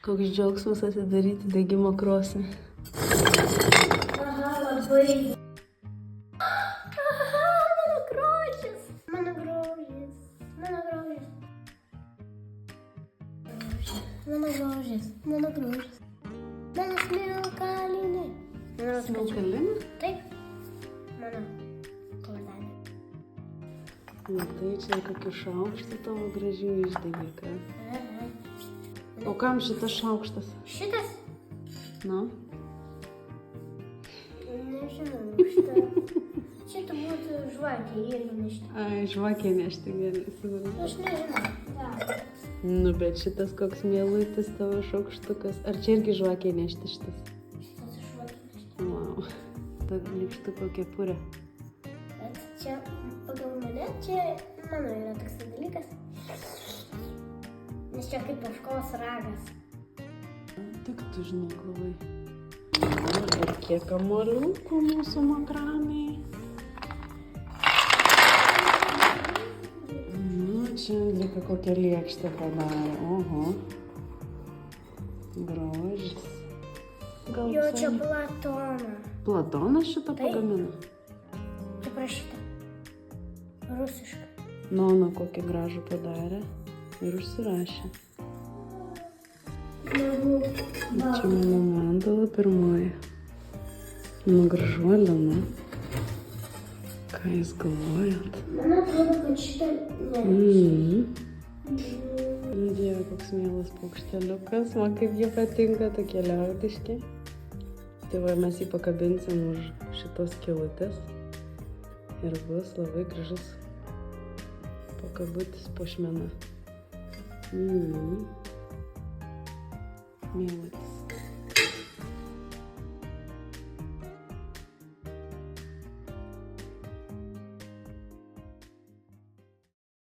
Koks džiaugsmas atidaryti degimo krosnį. Aha, labai. Aha, mano grožis. Mano grožis. Mano grožis. Mano grožis. Mano grožis. Mano smilkalinė. Mano Smilkalinė? Taip. Mano kaulenė. Na tai čia kokiu šaukštu tavo gražių išdegė, ką? O kam šitas šaukštas? Šitas? Nu? Nežinau, šitą. Šitą būtų žvakė irgi nešti. Ai, žvakė nešti gerai, suprantu. Aš nežinau. Da. Nu, bet šitas koks mielutis tavo šaukštukas. Ar čia irgi žvakė nešti šitas? Šitas žvakė nešti. Wow. Ta nykštuko kepurė. Bet čia pagal mane, čia mano yra toks dalykas. Nes čia kaip ožkos ragas. Tik tu žinok labai. Ir kiek kamuoliukų mūsų makramėj. Nu, čia lyg kokią lėkštę padarė. Oho. Grožis. Gal Jo, visai čia ne- Platono. Platonas šitą Taip. pagamino? Čia prašyta. Rusiška. Nu, kokį gražų padarė. Ir užsirašė. Čia mano mandala pirmoji. Nu, gražuolė, nu. Ką jūs galvojat? Man atrodo, kad šitą ne. Dieve, koks mielas paukšteliukas. Man kaip jie patinka, tokie liaudiški. Tai va, mes jį pakabinsim už šitos skylutės. Ir bus labai gražus pakabutis puošmena. Mielas.